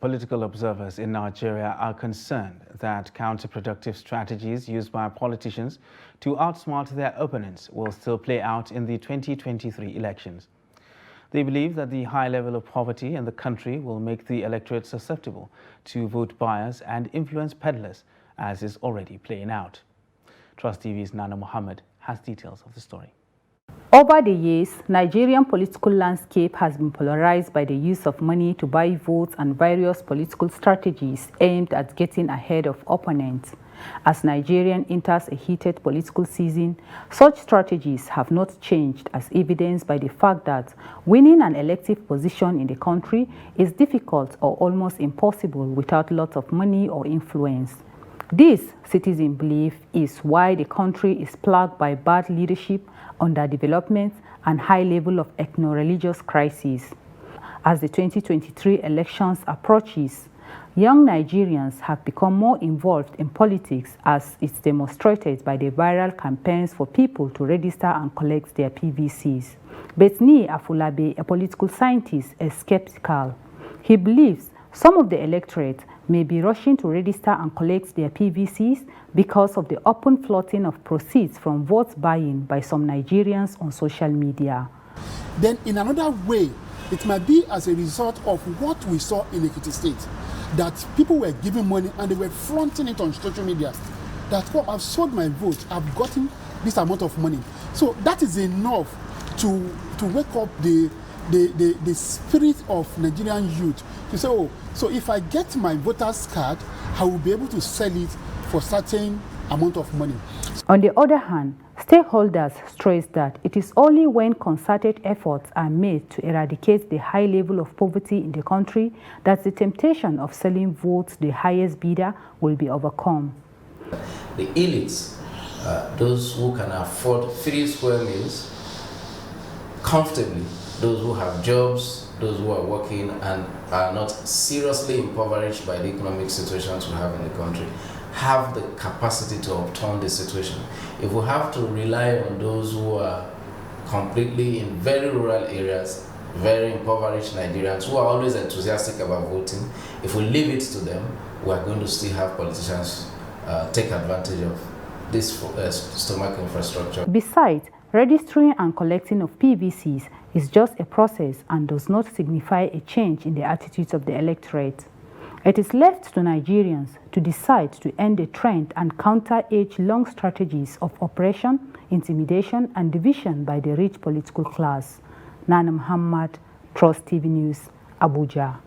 Political observers in Nigeria are concerned that counterproductive strategies used by politicians to outsmart their opponents will still play out in the 2023 elections. They believe that the high level of poverty in the country will make the electorate susceptible to vote buyers and influence peddlers, as is already playing out. Trust TV's Nana Mohammed has details of the story. Over the years, Nigerian political landscape has been polarized by the use of money to buy votes and various political strategies aimed at getting ahead of opponents. As Nigeria enters a heated political season, such strategies have not changed, as evidenced by the fact that winning an elective position in the country is difficult or almost impossible without lots of money or influence. This, citizens believe, is why the country is plagued by bad leadership, underdevelopment, and high level of ethno-religious crisis. As the 2023 elections approaches, young Nigerians have become more involved in politics, as is demonstrated by the viral campaigns for people to register and collect their PVCs. Bethni Afolabi, a political scientist, is skeptical. He believes some of the electorate may be rushing to register and collect their PVCs because of the open floating of proceeds from vote buying by some Nigerians on social media. Then in another way, it might be as a result of what we saw in Ekiti State, that people were giving money and they were flaunting it on social media, that, well, I've sold my vote, I've gotten this amount of money. So that is enough to wake up the spirit of Nigerian youth to say, oh, so if I get my voter's card, I will be able to sell it for certain amount of money. On the other hand, stakeholders stress that it is only when concerted efforts are made to eradicate the high level of poverty in the country that the temptation of selling votes to the highest bidder will be overcome. The elites, those who can afford 3 square meals comfortably, those who have jobs, those who are working and are not seriously impoverished by the economic situations we have in the country, have the capacity to upturn the situation. If we have to rely on those who are completely in very rural areas, very impoverished Nigerians who are always enthusiastic about voting, if we leave it to them, we are going to still have politicians take advantage of this stomach infrastructure. Besides, registering and collecting of PVCs is just a process and does not signify a change in the attitudes of the electorate. It is left to Nigerians to decide to end the trend and counter age-long strategies of oppression, intimidation, and division by the rich political class. Nana Muhammad, Trust TV News, Abuja.